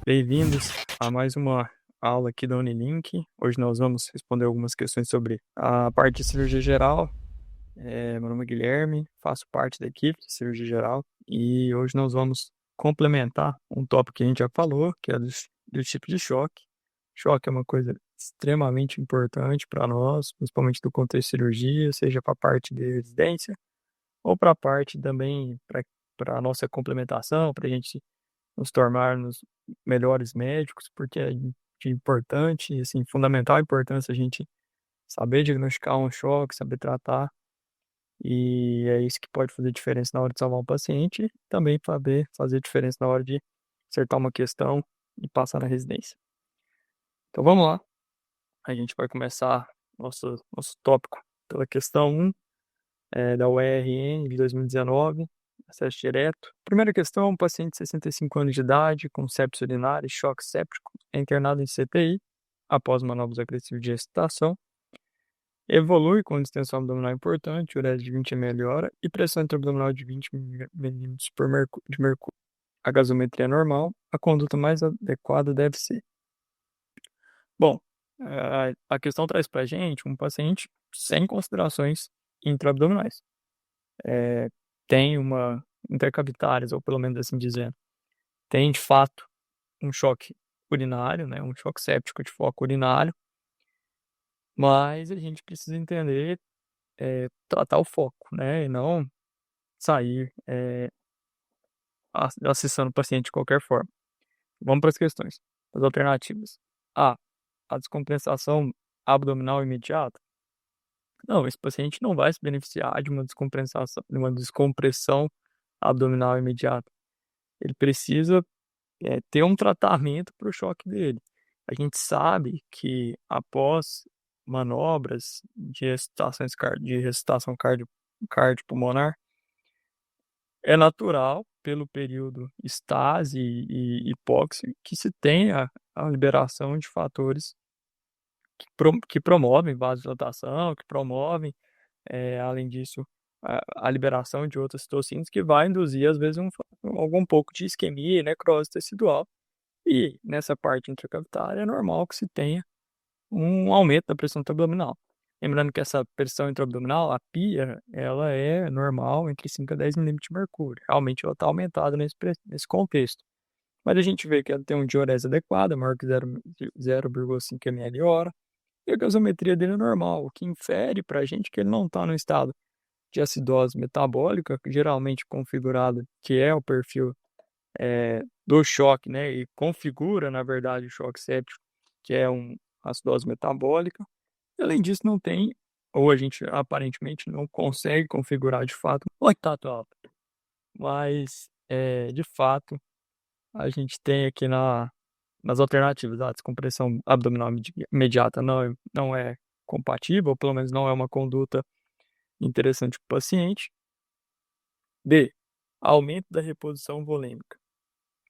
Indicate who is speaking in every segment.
Speaker 1: Bem-vindos a mais uma aula aqui da Unilink. Hoje nós vamos responder algumas questões sobre a parte de cirurgia geral. Meu nome é Guilherme, faço parte da equipe de cirurgia geral e hoje nós vamos complementar um tópico que a gente já falou, que é dos tipos de choque. Choque é uma coisa extremamente importante para nós, principalmente do contexto de cirurgia, seja para a parte de residência ou para a parte também para a nossa complementação, para a gente nos tornarmos melhores médicos, porque é de importante, assim, fundamental importância a gente saber diagnosticar um choque, saber tratar, e é isso que pode fazer diferença na hora de salvar um paciente, e também saber fazer diferença na hora de acertar uma questão e passar na residência. Então vamos lá, a gente vai começar nosso tópico pela questão 1, da UERN de 2019, acesso direto. Primeira questão, um paciente de 65 anos de idade com sepsis urinária e choque séptico é internado em CTI após manobras agressivas de excitação. Evolui com distensão abdominal importante, urease de 20 ml hora e pressão intraabdominal de 20 milímetros de mercúrio. A gasometria é normal, a conduta mais adequada deve ser. Bom, a questão traz para a gente um paciente sem considerações intraabdominais. Tem uma intercavitárias, ou pelo menos assim dizendo, tem de fato um choque urinário, né, um choque séptico de foco urinário, mas a gente precisa entender, tratar o foco, né, e não sair acessando o paciente de qualquer forma. Vamos para as questões, as alternativas. A descompensação abdominal imediata. Não, esse paciente não vai se beneficiar de uma descompressão abdominal imediata. Ele precisa ter um tratamento para o choque dele. A gente sabe que após manobras de ressuscitação cardiopulmonar, é natural, pelo período estase e hipóxia, que se tenha a liberação de fatores que promovem vasodilatação, que promovem, além disso, a liberação de outras citocinas, que vai induzir, às vezes, algum pouco de isquemia e necrose tecidual. E nessa parte intracavitária é normal que se tenha um aumento da pressão intraabdominal. Lembrando que essa pressão intraabdominal, a PIA, ela é normal entre 5 a 10 milímetros de mercúrio. Realmente ela está aumentada nesse contexto. Mas a gente vê que ela tem um diurese adequada, maior que 0,5 ml hora, e a gasometria dele é normal, o que infere para a gente que ele não está no estado de acidose metabólica, geralmente configurado, que é o perfil do choque, né? E configura, na verdade, o choque séptico, que é uma acidose metabólica. E, além disso, não tem, ou a gente aparentemente não consegue configurar de fato um lactato alto. Mas, de fato, a gente tem aqui nas alternativas, a descompressão abdominal imediata não é compatível, ou pelo menos não é uma conduta interessante para o paciente. B, aumento da reposição volêmica.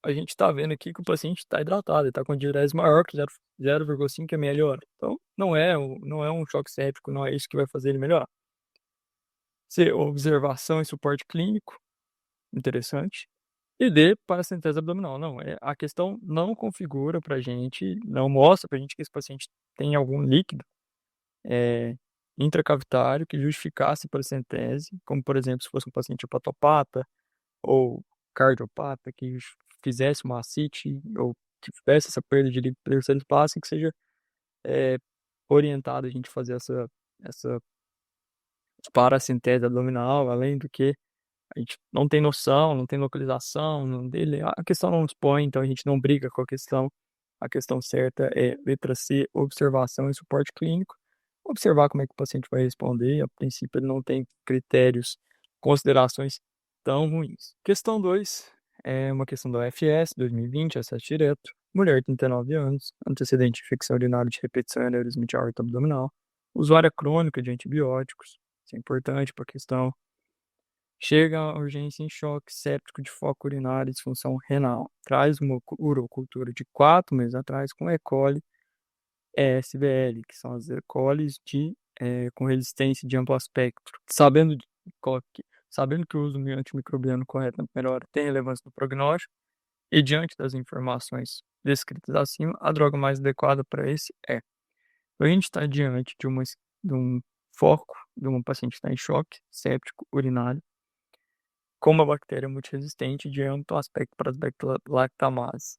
Speaker 1: A gente está vendo aqui que o paciente está hidratado, ele está com diurese maior que 0,5 ml hora. Então, não é um choque séptico, não é isso que vai fazer ele melhorar. C, observação e suporte clínico, interessante. E D, paracentese abdominal. Não, a questão não configura para a gente, não mostra para a gente que esse paciente tem algum líquido intracavitário que justificasse paracentese, como, por exemplo, se fosse um paciente hepatopata ou cardiopata que fizesse uma ascite ou que tivesse essa perda de líquido terceiro espaço, que seja orientado a gente fazer essa paracentese abdominal, além do que a gente não tem noção, não tem localização dele, a questão não expõe, então a gente não briga com a questão. A questão certa é letra C, observação e suporte clínico. Observar como é que o paciente vai responder. A princípio, ele não tem critérios, considerações tão ruins. Questão 2 é uma questão da UFS, 2020, acesso direto. Mulher, 39 anos, antecedente de infecção urinária de repetição e aneurisma de aorta abdominal. Usuária crônica de antibióticos, isso é importante para a questão. Chega à urgência em choque séptico de foco urinário e disfunção renal. Traz uma urocultura de 4 meses atrás com E. coli ESBL, que são as E. colis com resistência de amplo espectro. Sabendo que o uso antimicrobiano correto na primeira hora tem relevância no prognóstico, E diante das informações descritas acima, a droga mais adequada para esse é: a gente está diante de um foco de um paciente que está em choque séptico urinário com uma bactéria multiresistente de amplo aspecto para as bacterolactamases.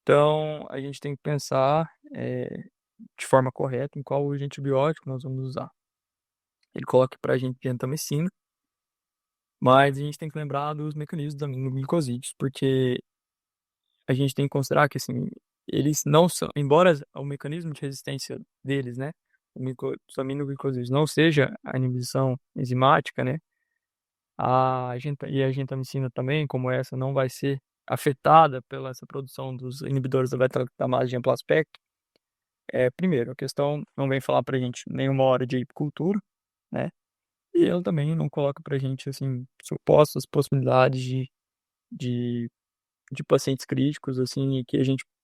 Speaker 1: Então, a gente tem que pensar de forma correta em qual o antibiótico nós vamos usar. Ele coloca para a gente gentamicina, mas a gente tem que lembrar dos mecanismos da aminoglicosídeos, porque a gente tem que considerar que, assim, eles não são, embora o mecanismo de resistência deles, né, os aminoglicosídeos não seja a inibição enzimática, né, e a gentamicina também, como essa, não vai ser afetada pela essa produção dos inibidores da beta-lactamase de amplo aspecto. Primeiro, a questão não vem falar pra gente nenhuma hora de apicultura, né, e ele também não coloca pra gente, assim, supostas possibilidades de de pacientes críticos, assim, e que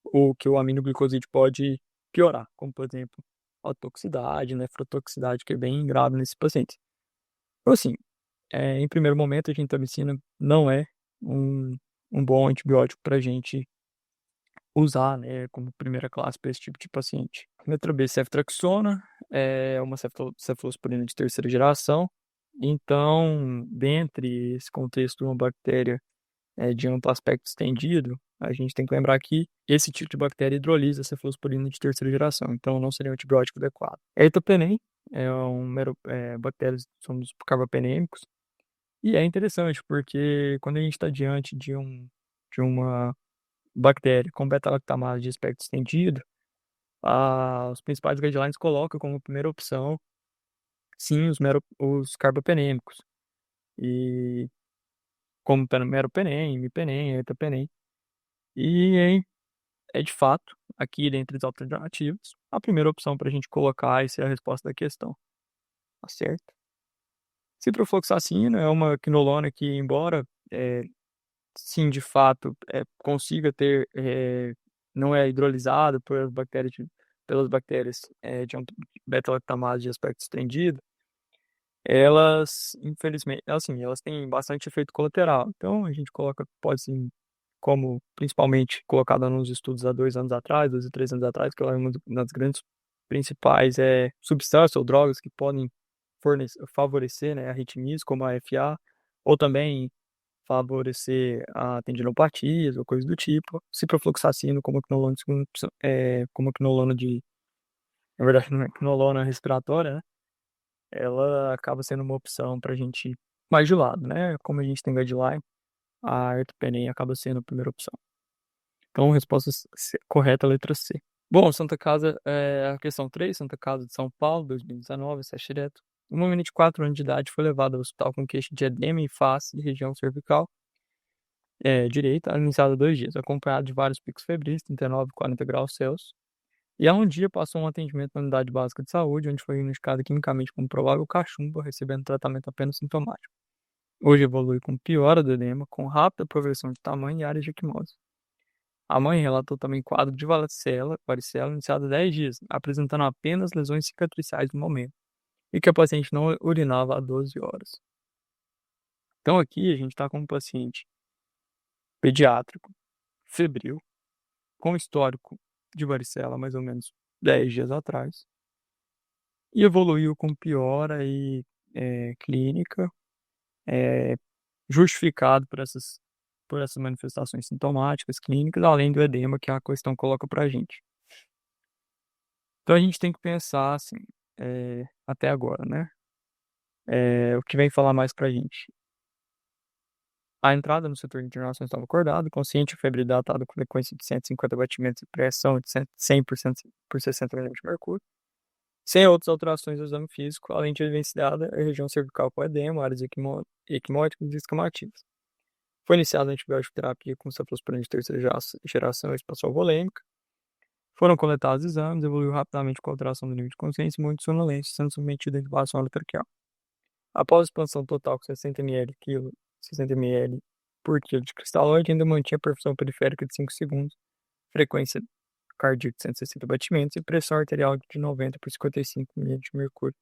Speaker 1: ou que o aminoglicosídeo pode piorar, como por exemplo, a toxicidade, nefrotoxicidade, que é bem grave nesses pacientes. Então, assim, em primeiro momento, a gentamicina não é um, um bom antibiótico para a gente usar, né, como primeira classe para esse tipo de paciente. Letra B, ceftriaxona, é uma cefalosporina de terceira geração. Então, dentre esse contexto, uma bactéria de amplo aspecto estendido, a gente tem que lembrar que esse tipo de bactéria hidrolisa a cefalosporina de terceira geração, então não seria um antibiótico adequado. Eritopenem bactérias, somos carbapenêmicos, e é interessante porque quando a gente está diante de uma bactéria com beta-lactamase de aspecto estendido, os principais guidelines colocam como primeira opção, sim, os carbapenêmicos, e como meropenem, imipenem, eritopenem. E é de fato, aqui dentre as alternativas, a primeira opção para a gente colocar e ser a resposta da questão. Tá certo? Ciprofloxacina é uma quinolona que, embora sim, de fato, consiga ter, não é hidrolisada pelas bactérias de beta-lactamase de aspecto estendido, elas, infelizmente, assim, elas têm bastante efeito colateral. Então, a gente coloca, pode sim, como principalmente colocada nos estudos há 2 anos atrás, 2 e 3 anos atrás, que ela é uma das grandes principais substâncias ou drogas que podem favorecer, né, arritmias, como a FA, ou também favorecer a tendinopatias ou coisa do tipo. Ciprofloxacino como quinolona, como quinolona na verdade não é quinolona respiratória, né? Ela acaba sendo uma opção para a gente mais de lado, né? Como a gente tem guideline, a ertopenem acaba sendo a primeira opção. Então, resposta correta, letra C. Bom, Santa Casa, a questão 3, Santa Casa de São Paulo, 2019, acesso direto. Uma menina de 4 anos de idade foi levada ao hospital com queixa de edema em face de região cervical direita, iniciada há 2 dias, acompanhado de vários picos febris, 39 e 40 graus Celsius. E há um dia passou um atendimento na unidade básica de saúde, onde foi diagnosticada quimicamente como provável cachumba, recebendo tratamento apenas sintomático. Hoje evolui com piora do edema, com rápida progressão de tamanho e áreas de equimose. A mãe relatou também quadro de varicela iniciado há 10 dias, apresentando apenas lesões cicatriciais no momento, e que a paciente não urinava há 12 horas. Então aqui a gente está com um paciente pediátrico, febril, com histórico de varicela mais ou menos 10 dias atrás, e evoluiu com piora clínica, é, justificado por essas manifestações sintomáticas clínicas, além do edema que a questão coloca pra gente. Então a gente tem que pensar assim, até agora, né? O que vem falar mais pra gente. A entrada no setor de internação estava acordada, consciente, febre dilatada com frequência de 150 batimentos e pressão de 100% por 60 mm de mercúrio, sem outras alterações do exame físico, além de evidenciada a região cervical com edema, áreas equimóticas e escamativas. Foi iniciada a antibiótico terapia com cefalosporina de terceira geração espacial volêmica. Foram coletados exames, evoluiu rapidamente com alteração do nível de consciência e muito sonolência, sendo submetido à intubação orotraqueal. Após a expansão total com 60 ml por quilo de cristalóide, ainda mantinha perfusão periférica de 5 segundos, frequência cardíaca de 160 batimentos e pressão arterial de 90 por 55 ml de mercúrio,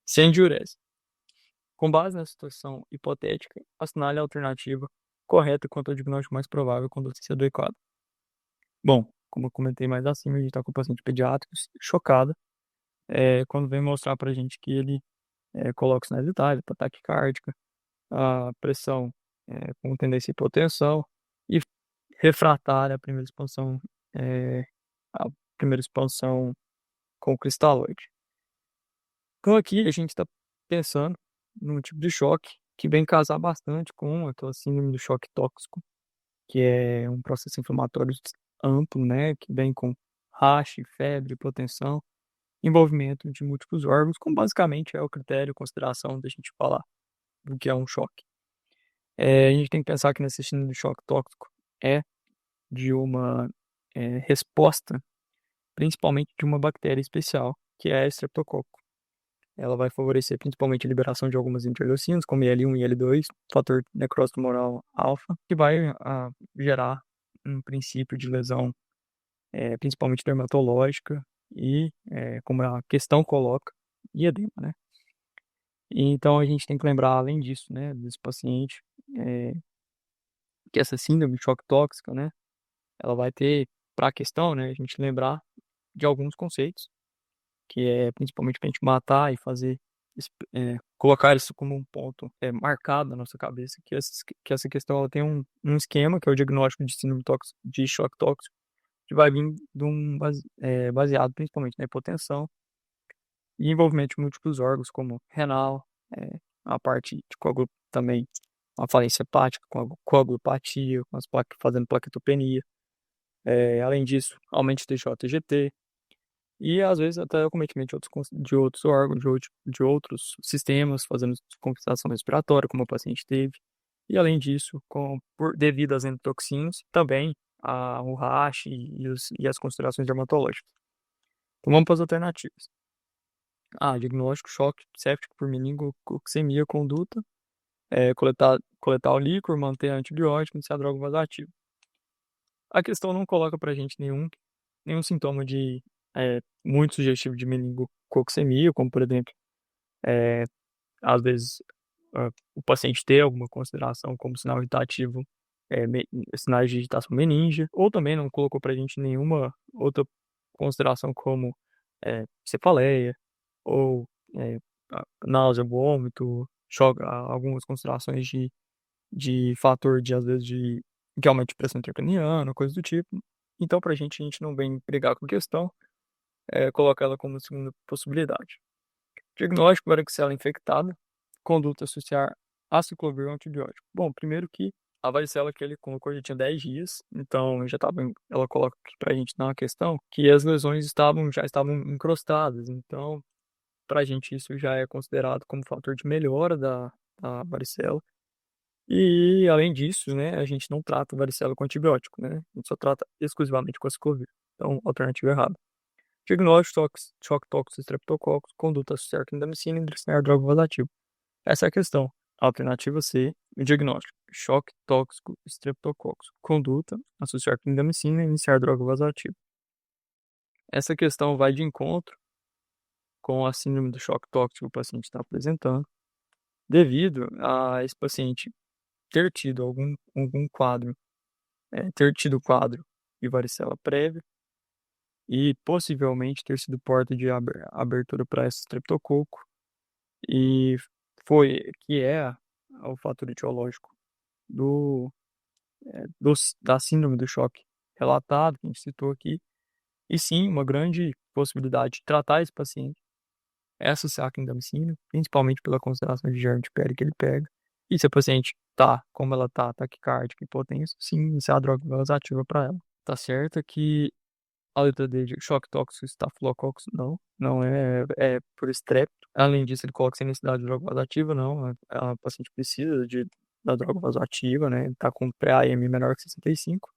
Speaker 1: sem diurese. Com base na situação hipotética, assinale a alternativa correta quanto ao diagnóstico mais provável com docência adequada. Bom, como eu comentei mais acima, a gente está com o paciente pediátrico chocado, quando vem mostrar pra gente que ele coloca sinais vitais, ataque cardíaca, a pressão com tendência à hipotensão e refratária à primeira expansão, é, a primeira expansão com cristalóide. Então aqui a gente está pensando num tipo de choque que vem casar bastante com aquela síndrome do choque tóxico, que é um processo inflamatório amplo, né, que vem com rash, febre, hipotensão, envolvimento de múltiplos órgãos, como basicamente é o critério, consideração da gente falar do que é um choque. A gente tem que pensar que nesse síndrome do choque tóxico é de uma resposta, principalmente de uma bactéria especial, que é a Streptococcus. Ela vai favorecer principalmente a liberação de algumas interleucinas, como IL-1 e IL-2, fator necrose tumoral alfa, que vai gerar um princípio de lesão, principalmente dermatológica e, como a questão coloca, e edema, né? E então a gente tem que lembrar, além disso, né, desse paciente, que essa síndrome de choque tóxica, né, ela vai ter, para a questão, né, a gente lembrar de alguns conceitos, que é principalmente para a gente matar e fazer, colocar isso como um ponto marcado na nossa cabeça, que essa questão ela tem um esquema, que é o diagnóstico de síndrome de choque tóxico, que vai vir de baseado principalmente na hipotensão e envolvimento de múltiplos órgãos, como renal, a parte de também a falência hepática, com coagulopatia, com as placas fazendo plaquetopenia. Além disso, aumento de TJ-TGT, e às vezes até o cometimento de outros órgãos, de outros sistemas, fazendo descompensação respiratória, como o paciente teve. E além disso, devido às endotoxinas, também o rash e as considerações dermatológicas. Então vamos para as alternativas. Diagnóstico, choque séptico por meningococcemia conduta, coletar o líquor, manter a antibiótico, iniciar a droga vasoativa. A questão não coloca pra gente nenhum sintoma de muito sugestivo de meningococcemia, como por exemplo, às vezes o paciente ter alguma consideração como sinal irritativo, sinais de irritação meníngea, ou também não colocou pra gente nenhuma outra consideração como cefaleia, ou náusea, vômito, algumas considerações de fator de, às vezes, de aumento de pressão intracraniana, coisa do tipo. Então, a gente não vem brigar com a questão, coloca ela como segunda possibilidade. Diagnóstico, varicela infectada, conduta associar aciclovir ao antibiótico. Bom, primeiro que a varicela que ele colocou já tinha 10 dias, então ela coloca aqui pra gente na questão que as lesões já estavam encrostadas, então pra gente isso já é considerado como fator de melhora da varicela. E, além disso, né, a gente não trata varicela com antibiótico, né? A gente só trata exclusivamente com aciclovir. Então, alternativa errada. Diagnóstico, choque tóxico, streptococcus, conduta associar clindamicina e iniciar droga vasoativa. Essa é a questão. Alternativa C, diagnóstico, choque tóxico, streptococcus, conduta associar clindamicina e iniciar droga vasoativa. Essa questão vai de encontro com a síndrome do choque tóxico que o paciente está apresentando, devido a esse paciente ter tido algum quadro, ter tido quadro de varicela prévio e possivelmente ter sido porta de abertura para esse streptococo, e que é o fator etiológico da síndrome do choque relatado, que a gente citou aqui. E sim, uma grande possibilidade de tratar esse paciente é associar a clindamicina, principalmente pela consideração de germe de pele que ele pega. E se a paciente como ela taquicárdica, hipotensa, sim, iniciar a droga vasoativa para ela. Tá certo que a letra D de choque tóxico, estafilococcus, não é por estrépito. Além disso, ele coloca sem necessidade de droga vasoativa, não. A paciente precisa da droga vasoativa, né? Ele tá com pré-AM menor que 65.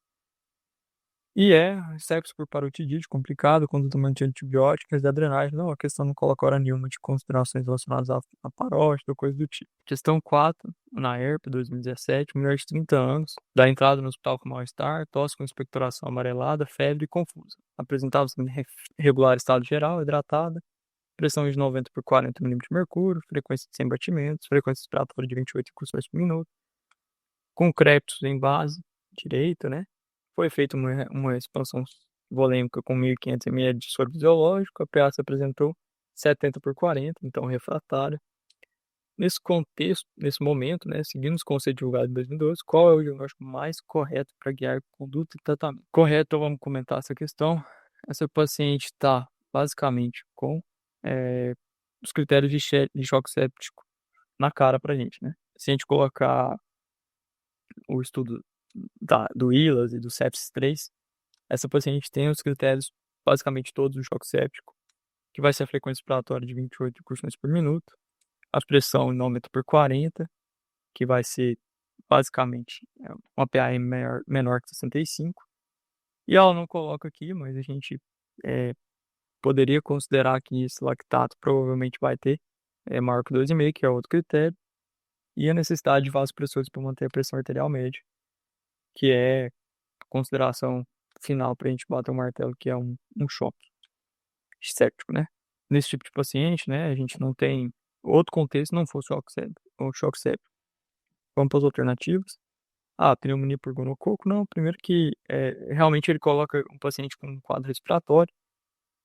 Speaker 1: E sepsis por parotidite, complicado, conduta de antibióticos, de drenagem. Não, a questão não coloca hora nenhuma de considerações relacionadas a parótida ou coisa do tipo. Questão 4, na ERP 2017, mulher de 30 anos, dá entrada no hospital com mal-estar, tosse com expectoração amarelada, febre e confusa. Apresentava-se em regular estado geral, hidratada, pressão de 90 por 40 mm de mercúrio, frequência de 100 batimentos, frequência respiratória de 28 incursões por minuto. concretos em base direita, né? Foi feita uma expansão volêmica com 1.500 ml de soro fisiológico, a pH se apresentou 70 por 40, então refratário. Nesse contexto, nesse momento, né, seguindo os conceitos divulgados em 2012, qual é o diagnóstico mais correto para guiar conduta e tratamento? Correto, então vamos comentar essa questão. Essa paciente está basicamente com os critérios de choque séptico na cara pra gente, né? Se a gente colocar o estudo do ILAS e do sepsis 3, essa paciente tem os critérios basicamente todos do choque séptico, que vai ser a frequência respiratória de 28 incursões por minuto, a pressão inômetro por 40, que vai ser basicamente uma PAM menor que 65. E ela não coloca aqui, mas a gente poderia considerar que esse lactato provavelmente vai ter maior que 2,5, que é outro critério, e a necessidade de vasopressores para manter a pressão arterial média, que é a consideração final para a gente bater o martelo, que é um choque séptico, né? Nesse tipo de paciente, né, a gente não tem outro contexto, não fosse o choque séptico. Vamos para as alternativas. Pneumonia por gonococo, não. Primeiro que realmente ele coloca um paciente com um quadro respiratório,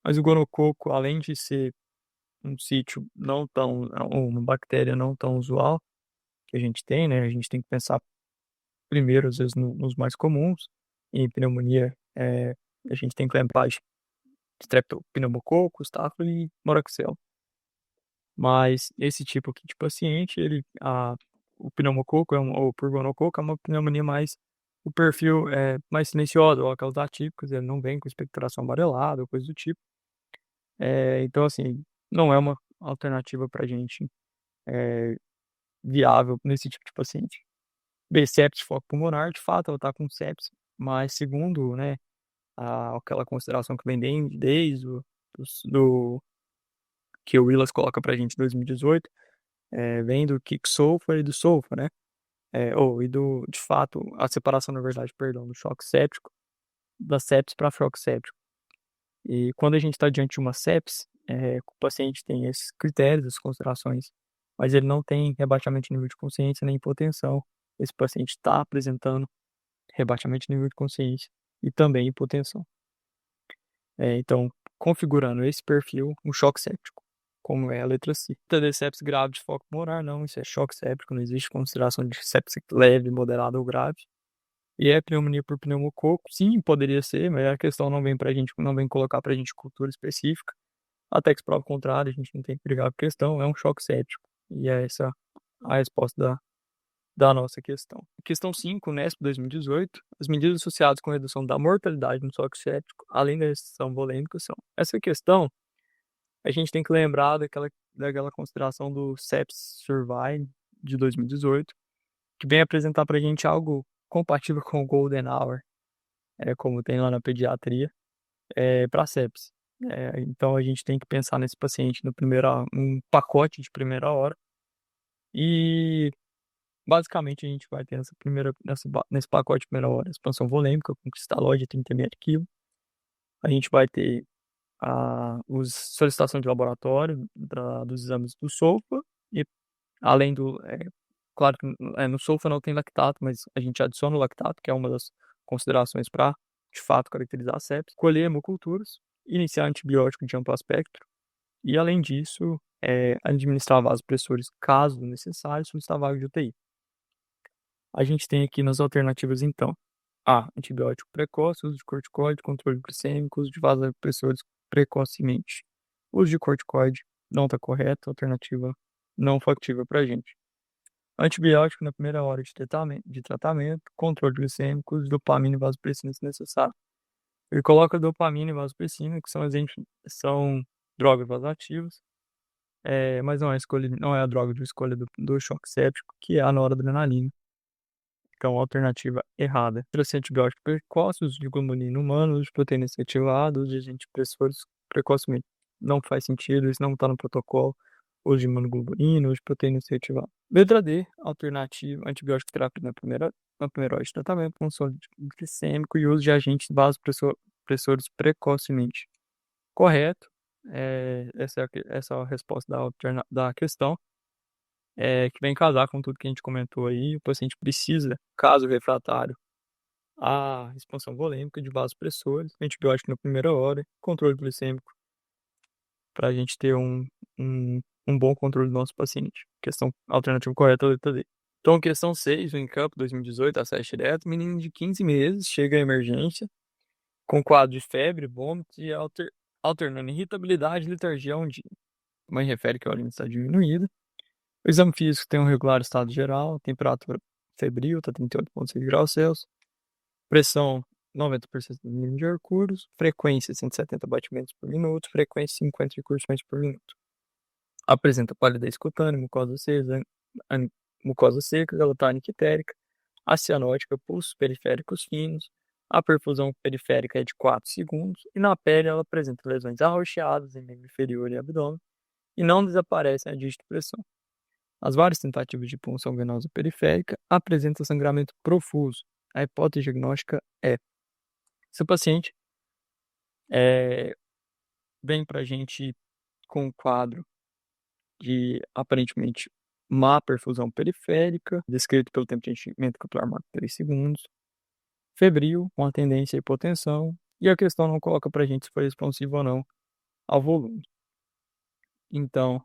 Speaker 1: mas o gonococo, além de ser um sítio não tão, ou uma bactéria não tão usual que a gente tem, né? A gente tem que pensar primeiro, às vezes, nos mais comuns. Em pneumonia, a gente tem que lembrar de streptopneumococo, Staphylo e Moraxella. Mas esse tipo aqui de paciente, o pneumococo, ou purgonococo, é uma pneumonia mais, o perfil é mais silencioso, ou aquelas atípicas, ele não vem com expectoração amarelada, ou coisa do tipo. Então, assim, não é uma alternativa pra gente viável nesse tipo de paciente. Sepsis foco pulmonar, de fato, ela está com sepsis, mas segundo, né, aquela consideração que vem desde do que o Willis coloca pra gente em 2018, vem do Kick-Sulfa e do Sulfa, né? De fato, a separação, na verdade, perdão, do choque séptico, da sepsis para choque séptico. E quando a gente está diante de uma sepsis, o paciente tem esses critérios, essas considerações, mas ele não tem rebaixamento de nível de consciência nem hipotensão. Esse paciente está apresentando rebaixamento de nível de consciência e também hipotensão. Então, configurando esse perfil, um choque séptico, como é a letra C. TD sepsis grave de foco pulmonar, não, isso é choque séptico, não existe consideração de sepsis leve, moderada ou grave. E é pneumonia por pneumococo, sim, poderia ser, mas a questão não vem pra gente, não vem colocar pra gente cultura específica. Até que se prova o contrário, a gente não tem que brigar com a questão, é um choque séptico. E é essa a resposta da nossa questão. Questão 5, NESP 2018. As medidas associadas com a redução da mortalidade no choque séptico, além da restrição volêmica, são. Essa questão, a gente tem que lembrar daquela consideração do Sepsis Survive de 2018, que vem apresentar pra gente algo compatível com o Golden Hour, como tem lá na pediatria, para sepsis. Então a gente tem que pensar nesse paciente num pacote de primeira hora. E basicamente a gente vai ter nesse pacote de primeira hora expansão volêmica com cristalóide de 30 ml quilo. A gente vai ter os solicitação de laboratório dos exames do SOFA e além claro que no SOFA não tem lactato, mas a gente adiciona o lactato, que é uma das considerações para, de fato, caracterizar a sepsis. Colher hemoculturas, iniciar antibiótico de amplo espectro e, além disso, administrar vasopressores caso necessário, solicitar vaga de UTI. A gente tem aqui nas alternativas, então, antibiótico precoce, uso de corticoide, controle glicêmico, uso de vasopressores precocemente. Uso de corticoide não está correto, alternativa não factível para a gente. Antibiótico na primeira hora de tratamento, controle glicêmico, uso de dopamina e vasopressina se necessário. Ele coloca dopamina e vasopressina, que são drogas vasoativas, mas não é a droga de escolha do choque séptico, que é a noradrenalina. Então, alternativa errada. Tracer antibiótico precoce, uso de globulina humana, uso de proteínas reativadas, uso de antipressores precocemente. Não faz sentido, isso não está no protocolo. Uso de imunoglobulina, uso de proteínas reativadas. Letra D, alternativa, antibiótico terapia na primeira hora de tratamento, controle glicêmico e uso de agentes vasopressores precocemente. Correto. Essa é a resposta da questão. que vem casar com tudo que a gente comentou aí. O paciente precisa, caso refratário, a expansão volêmica de vasopressores, antibiótico na primeira hora, controle glicêmico, para a gente ter um bom controle do nosso paciente. Questão alternativa correta, letra D. Então, questão 6, o Encamp 2018, acesso direto, menino de 15 meses, chega à emergência, com quadro de febre, vômito e alternando irritabilidade e letargia a um dia. A mãe refere que a urina está diminuída. O exame físico tem um regular estado geral, temperatura febril, está 38,6 graus Celsius, pressão 90% do mínimo de mercúrio, frequência 170 batimentos por minuto, frequência 50 recursões por minuto. Apresenta palidez cutânea, mucosa seca, galotânia ictérica, acianótica, pulsos periféricos finos. A perfusão periférica é de 4 segundos e na pele ela apresenta lesões arroxeadas em membro inferior e abdômen e não desaparecem a dígito pressão. As várias tentativas de punção venosa periférica apresentam sangramento profuso. A hipótese diagnóstica é: se o paciente vem para a gente com um quadro de aparentemente má perfusão periférica, descrito pelo tempo de enchimento capilar maior que 3 segundos, febril, com a tendência à hipotensão, e a questão não coloca para a gente se foi responsivo ou não ao volume. Então,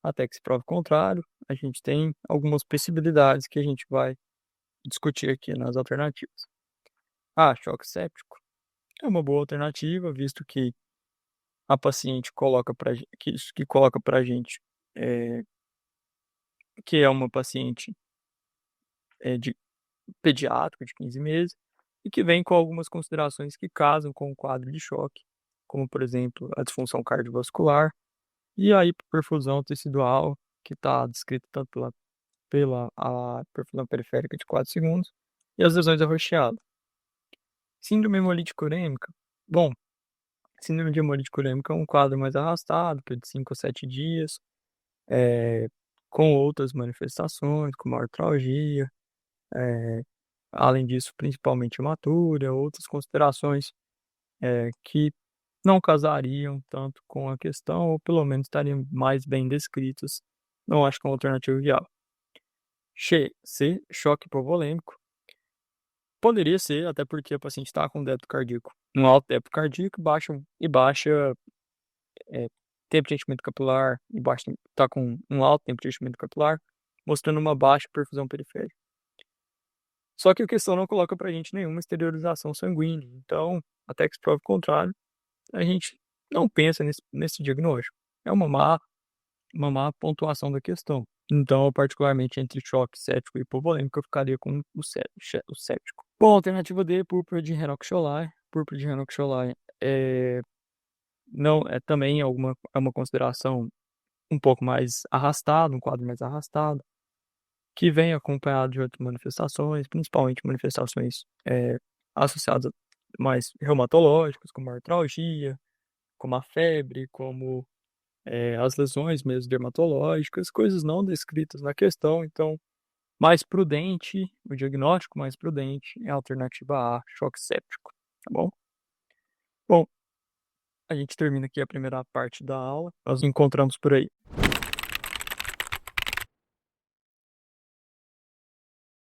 Speaker 1: até que se prove o contrário, a gente tem algumas possibilidades que a gente vai discutir aqui nas alternativas. Choque séptico é uma boa alternativa, visto que a paciente coloca que coloca para a gente que é uma paciente de pediátrico de 15 meses e que vem com algumas considerações que casam com o quadro de choque, como, por exemplo, a disfunção cardiovascular e a hiperperfusão tecidual, que está descrita tanto pela a perfusão periférica de 4 segundos e as lesões arroxeadas. Síndrome hemolítica urêmica. Bom, síndrome de hemolítica urêmica é um quadro mais arrastado, que é de 5 a 7 dias, com outras manifestações, como artralgia, além disso, principalmente hematúria, outras considerações que não casariam tanto com a questão, ou pelo menos estariam mais bem descritas. Não acho que é uma alternativa viável. C, choque hipovolêmico. Poderia ser, até porque a paciente está com débito cardíaco, um alto débito cardíaco baixa tempo de enchimento capilar, está com um alto tempo de enchimento capilar, mostrando uma baixa perfusão periférica. Só que a questão não coloca pra gente nenhuma exteriorização sanguínea. Então, até que se prove o contrário, a gente não pensa nesse diagnóstico. É uma má pontuação da questão. Então, particularmente entre choque séptico e hipovolêmico, eu ficaria com o séptico. Bom, alternativa D, púrpura de Renox-Schleyer. Púrpura de Renox-Schleyer também é uma consideração um pouco mais arrastada, um quadro mais arrastado, que vem acompanhado de outras manifestações, principalmente manifestações associadas mais reumatológicas, como a artralgia, como a febre, como as lesões mesmo dermatológicas, coisas não descritas na questão. Então, mais prudente, o diagnóstico mais prudente é a alternativa A, choque séptico, tá bom? Bom, a gente termina aqui a primeira parte da aula. Nós nos encontramos por aí.